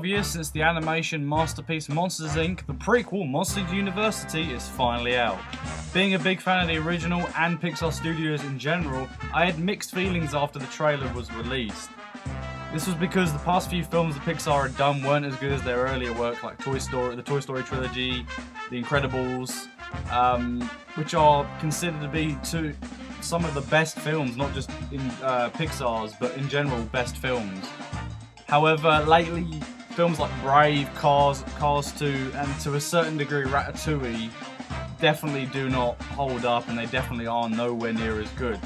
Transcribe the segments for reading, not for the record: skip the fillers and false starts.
Years since the animation masterpiece Monsters Inc., the prequel Monsters University is finally out. Being a big fan of the original and Pixar Studios in general, I had mixed feelings after the trailer was released. This was because the past few films that Pixar had done weren't as good as their earlier work, like Toy Story, the Toy Story trilogy, The Incredibles, which are considered to be some of the best films, not just in Pixar's, but in general best films. However, lately, films like Brave, Cars 2, and to a certain degree Ratatouille definitely do not hold up, and they definitely are nowhere near as good.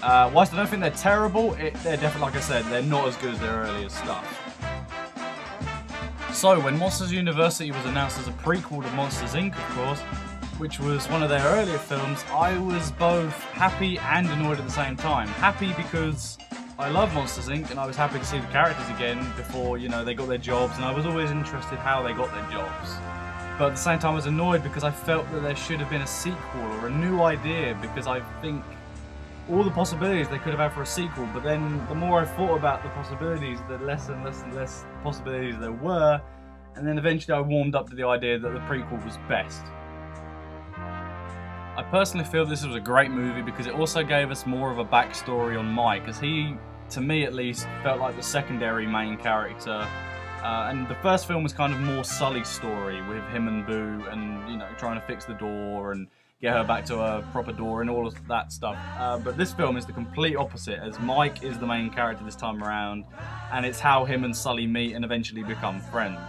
Whilst I don't think they're terrible, they're definitely, like I said, they're not as good as their earlier stuff. So, when Monsters University was announced as a prequel to Monsters Inc., of course, which was one of their earlier films, I was both happy and annoyed at the same time. Happy because I love Monsters Inc. and I was happy to see the characters again before, they got their jobs, and I was always interested how they got their jobs. But at the same time I was annoyed because I felt that there should have been a sequel or a new idea, because I think all the possibilities they could have had for a sequel, but then the more I thought about the possibilities, the less and less possibilities there were, and then eventually I warmed up to the idea that the prequel was best. I personally feel this was a great movie because it also gave us more of a backstory on Mike, as he, to me at least, felt like the secondary main character. And the first film was kind of more Sully's story, with him and Boo, and trying to fix the door and get her back to a proper door and all of that stuff. But this film is the complete opposite, as Mike is the main character this time around, and it's how him and Sully meet and eventually become friends.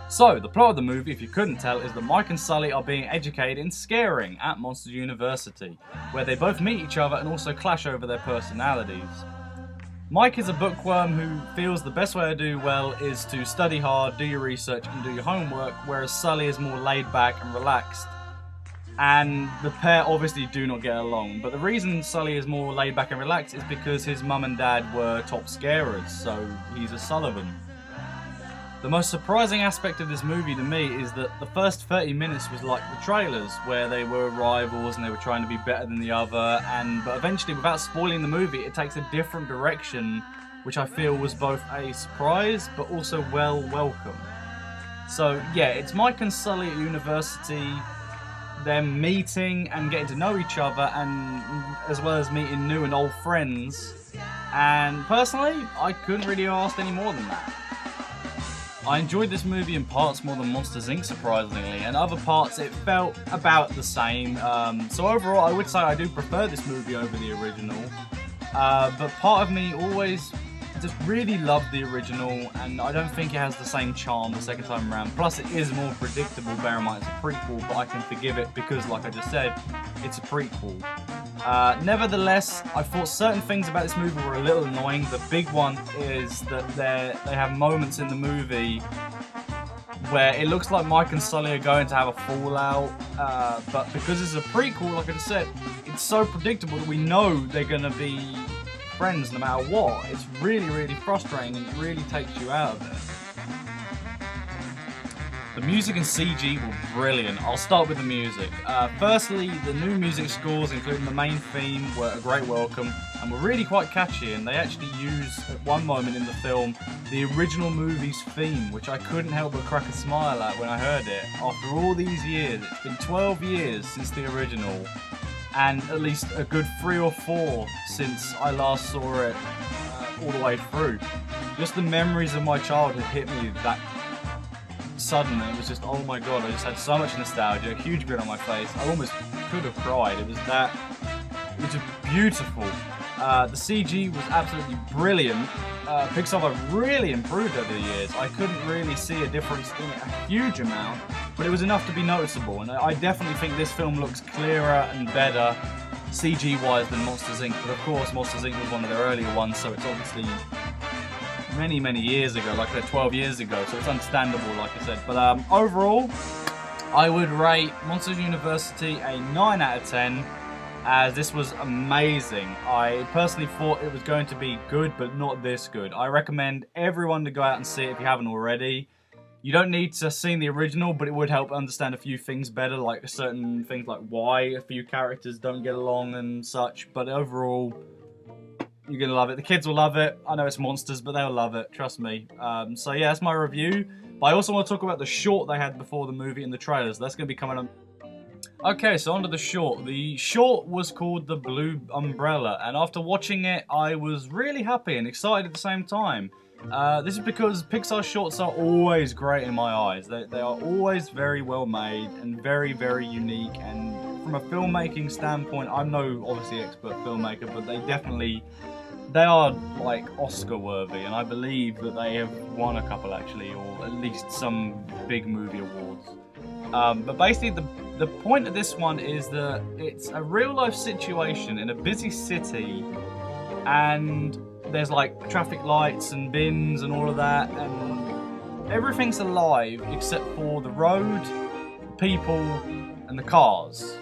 So, the plot of the movie, if you couldn't tell, is that Mike and Sully are being educated in scaring at Monsters University, where they both meet each other and also clash over their personalities. Mike is a bookworm who feels the best way to do well is to study hard, do your research and do your homework, whereas Sully is more laid back and relaxed. And the pair obviously do not get along, but the reason Sully is more laid back and relaxed is because his mum and dad were top scarers, so he's a Sullivan. The most surprising aspect of this movie to me is that the first 30 minutes was like the trailers, where they were rivals and they were trying to be better than the other, but eventually, without spoiling the movie, it takes a different direction, which I feel was both a surprise but also welcome. So yeah, it's Mike and Sully at university, them meeting and getting to know each other, and as well as meeting new and old friends, and personally, I couldn't really ask any more than that. I enjoyed this movie in parts more than Monsters Inc., surprisingly, and other parts it felt about the same. So overall, I would say I do prefer this movie over the original. But part of me always just really loved the original, and I don't think it has the same charm the second time around. Plus, it is more predictable, bear in mind it's a prequel, but I can forgive it because, like I just said, it's a prequel. Nevertheless, I thought certain things about this movie were a little annoying. The big one is that they have moments in the movie where it looks like Mike and Sully are going to have a fallout, but because it's a prequel, like I just said, it's so predictable that we know they're going to be friends no matter what. It's really, really frustrating, and it really takes you out of it. The music and CG were brilliant. I'll start with the music. Firstly, the new music scores, including the main theme, were a great welcome and were really quite catchy, and they actually use, at one moment in the film, the original movie's theme, which I couldn't help but crack a smile at when I heard it. After all these years, it's been 12 years since the original, and at least a good 3 or 4 since I last saw it all the way through. just the memories of my childhood hit me that sudden. It was just, oh my god, I just had so much nostalgia, a huge grin on my face. I almost could have cried. It was just beautiful. The CG was absolutely brilliant. Pixar have really improved over the years. I couldn't really see a difference in it a huge amount, but it was enough to be noticeable. And I definitely think this film looks clearer and better CG-wise than Monsters, Inc. But of course, Monsters, Inc. was one of their earlier ones, so it's obviously many, many years ago, like I said, 12 years ago, so it's understandable, like I said. But overall, I would rate Monsters University a 9 out of 10, as this was amazing. I personally thought it was going to be good, but not this good. I recommend everyone to go out and see it if you haven't already. You don't need to have seen the original, but it would help understand a few things better, like certain things like why a few characters don't get along and such. But overall, you're going to love it. The kids will love it. I know it's monsters, but they'll love it. Trust me. So yeah, that's my review. But I also want to talk about the short they had before the movie and the trailers. That's going to be coming up. Okay, so on to the short. The short was called The Blue Umbrella. And after watching it, I was really happy and excited at the same time. This is because Pixar shorts are always great in my eyes. They are always very well made and very, very unique. And from a filmmaking standpoint, I'm no obviously expert filmmaker, but they are like Oscar worthy, and I believe that they have won a couple actually, or at least some big movie awards. But basically the point of this one is that it's a real life situation in a busy city, and there's like traffic lights and bins and all of that, and everything's alive except for the road, the people, and the cars,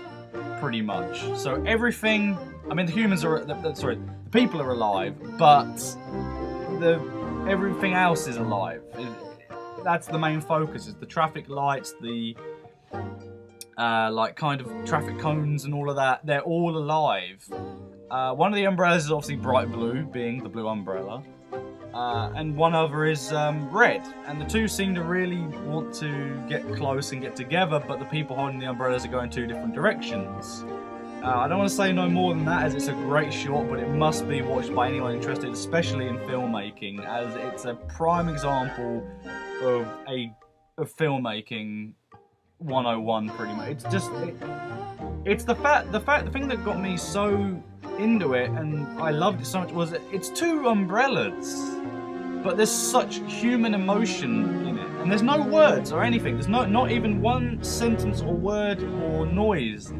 pretty much. So everything, I mean the humans are, sorry, the people are alive, but everything else is alive. That's the main focus, is the traffic lights, the like kind of traffic cones and all of that. They're all alive. One of the umbrellas is obviously bright blue, being the blue umbrella, and one other is red. And the two seem to really want to get close and get together, but the people holding the umbrellas are going two different directions. I don't want to say no more than that, as it's a great short, but it must be watched by anyone interested, especially in filmmaking, as it's a prime example of filmmaking 101, pretty much. It's just it's the thing that got me so into it, and I loved it so much, was it's two umbrellas, but there's such human emotion in it, and there's no words or anything. There's not even one sentence or word or noise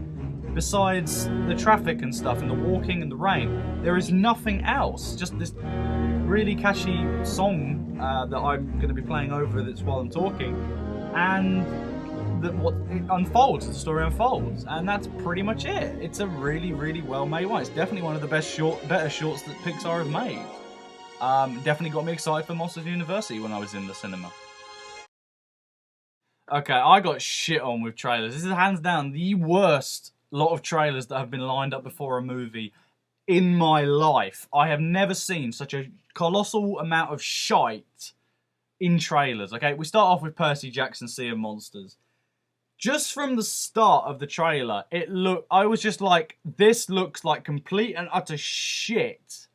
besides the traffic and stuff and the walking and the rain. There is nothing else, just this really catchy song that I'm going to be playing over this while I'm talking, and what it unfolds, the story unfolds, and that's pretty much it. It's a really, really well made one. It's definitely one of the better shorts that Pixar has made. Definitely got me excited for Monsters University when I was in the cinema. Okay, I got shit on with trailers. This is hands down the worst lot of trailers that have been lined up before a movie in my life. I have never seen such a colossal amount of shite in trailers. Okay, we start off with Percy Jackson Sea of Monsters. Just from the start of the trailer, I was just like, this looks like complete and utter shit.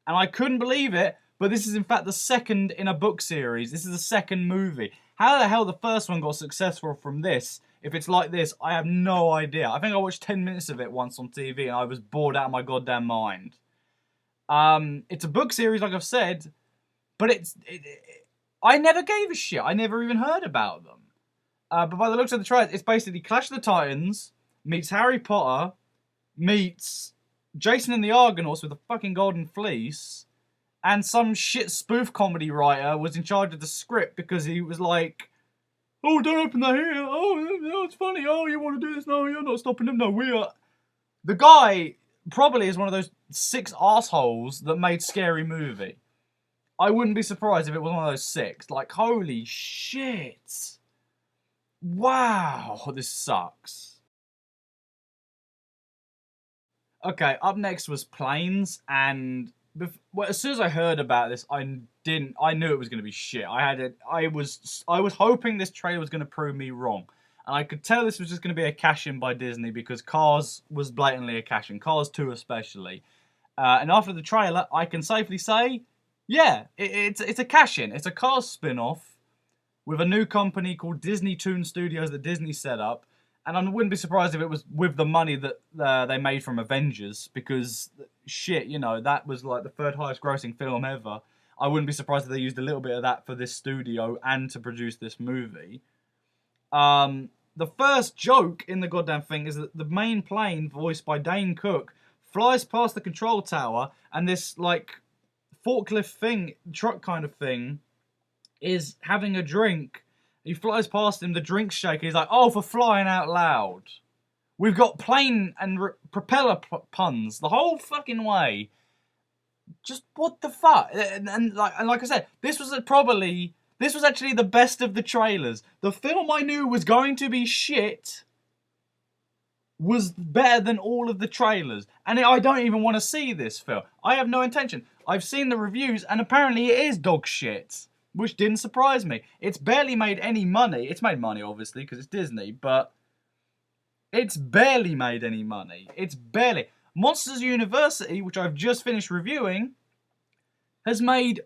And I couldn't believe it, but this is in fact the second in a book series. This is the second movie. How the hell the first one got successful from this? If it's like this, I have no idea. I think I watched 10 minutes of it once on TV and I was bored out of my goddamn mind. It's a book series, like I've said, but I never gave a shit. I never even heard about them. But by the looks of the trailer, it's basically Clash of the Titans meets Harry Potter meets Jason and the Argonauts with a fucking golden fleece, and some shit spoof comedy writer was in charge of the script because he was like, oh, don't open that here. Oh, it's funny. Oh, you want to do this? No, you're not stopping them. No, we are. The guy probably is one of those 6 assholes that made Scary Movie. I wouldn't be surprised if it was one of those 6. Like, holy shit. Wow, this sucks. Okay, up next was Planes, and as soon as I heard about this, I knew it was going to be shit. I was hoping this trailer was going to prove me wrong, and I could tell this was just going to be a cash-in by Disney because Cars was blatantly a cash-in, Cars 2 especially. And after the trailer, I can safely say Yeah, it's a cash-in. It's a Cars spin-off with a new company called Disney Toon Studios that Disney set up. And I wouldn't be surprised if it was with the money that they made from Avengers, because shit, you know, that was like the third highest grossing film ever. I wouldn't be surprised if they used a little bit of that for this studio and to produce this movie. The first joke in the goddamn thing is that the main plane, voiced by Dane Cook, flies past the control tower, and this like forklift thing, truck kind of thing, is having a drink. He flies past him, the drink's shaking. He's like, oh, for flying out loud. We've got plane and propeller puns the whole fucking way. Just what the fuck? And like I said, this was actually the best of the trailers. The film I knew was going to be shit was better than all of the trailers. And I don't even want to see this film. I have no intention. I've seen the reviews, and apparently it is dog shit, which didn't surprise me. It's barely made any money. It's made money, obviously, because it's Disney, but it's barely made any money. It's barely. Monsters University, which I've just finished reviewing, has made...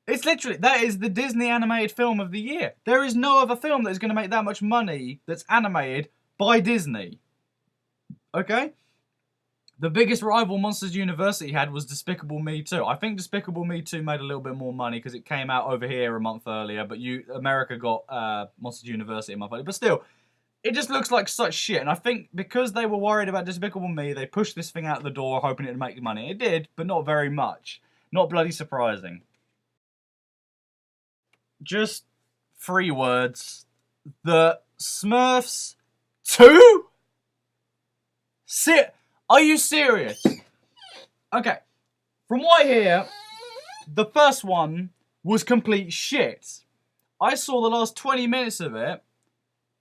It's literally... That is the Disney animated film of the year. There is no other film that is going to make that much money that's animated by Disney. Okay? The biggest rival Monsters University had was Despicable Me 2. I think Despicable Me 2 made a little bit more money because it came out over here a month earlier, but America got Monsters University a month earlier. But still, it just looks like such shit. And I think because they were worried about Despicable Me, they pushed this thing out the door hoping it would make money. It did, but not very much. Not bloody surprising. Just 3 words. The Smurfs 2? Are you serious? Okay. From what I hear, the first one was complete shit. I saw the last 20 minutes of it,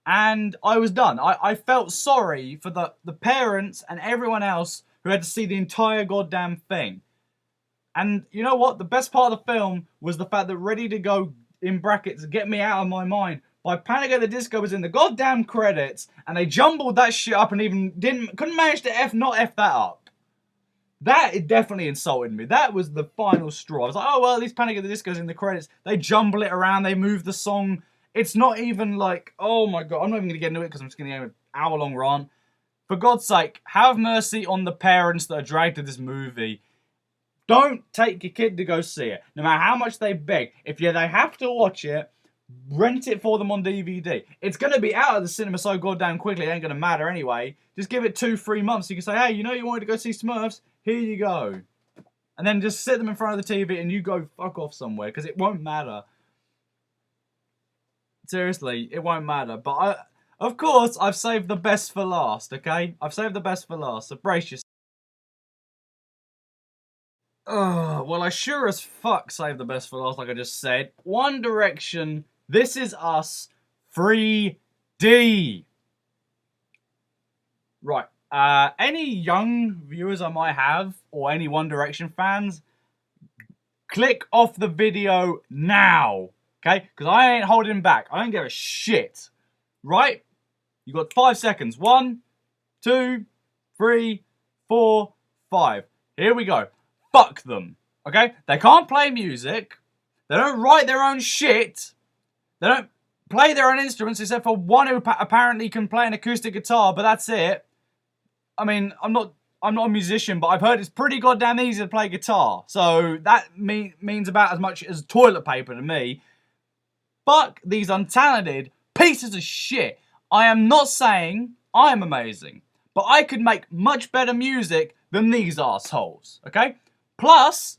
and I was done. I felt sorry for the parents and everyone else who had to see the entire goddamn thing. And you know what? The best part of the film was the fact that Ready to Go, in brackets, Get Me Out of My Mind, by Panic at the Disco was in the goddamn credits, and they jumbled that shit up and even couldn't manage to not F that up. That, it definitely insulted me. That was the final straw. I was like, oh, well, at least Panic at the Disco's in the credits. They jumble it around, they move the song. It's not even like, oh my god, I'm not even going to get into it because I'm just going to get an hour-long rant. For God's sake, have mercy on the parents that are dragged to this movie. Don't take your kid to go see it. No matter how much they beg. If they have to watch it, rent it for them on DVD. It's going to be out of the cinema so goddamn quickly, it ain't going to matter anyway. Just give it 2-3 months. You can say, hey, you know you wanted to go see Smurfs? Here you go. And then just sit them in front of the TV and you go fuck off somewhere, because it won't matter. Seriously, it won't matter. But of course, I've saved the best for last, okay? I've saved the best for last, so brace yourself. Well, I sure as fuck saved the best for last, like I just said. One Direction, This Is Us, 3D. Right. Any young viewers I might have, or any One Direction fans, click off the video now. Okay? Because I ain't holding back. I don't give a shit. Right? You got 5 seconds. 1, 2, 3, 4, 5. Here we go. Fuck them. Okay? They can't play music. They don't write their own shit. They don't play their own instruments, except for one who apparently can play an acoustic guitar, but that's it. I mean, I'm not a musician, but I've heard it's pretty goddamn easy to play guitar. So that means about as much as toilet paper to me. Fuck these untalented pieces of shit. I am not saying I am amazing, but I could make much better music than these assholes, okay? Plus,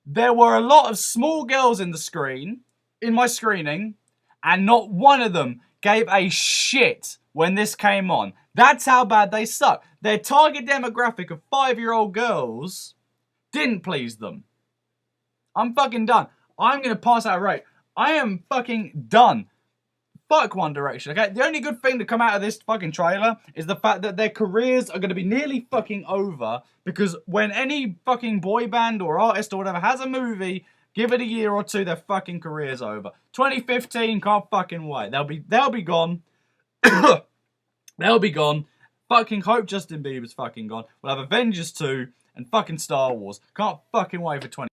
there were a lot of small girls in my screening, and not one of them gave a shit when this came on. That's how bad they suck. Their target demographic of 5-year-old girls didn't please them. I'm fucking done. I'm going to pass out right. I am fucking done. Fuck One Direction, okay? The only good thing to come out of this fucking trailer is the fact that their careers are going to be nearly fucking over, because when any fucking boy band or artist or whatever has a movie, give it a year or two, their fucking career's over. 2015, can't fucking wait. They'll be gone. They'll be gone. Fucking hope Justin Bieber's fucking gone. We'll have Avengers 2 and fucking Star Wars. Can't fucking wait for 20.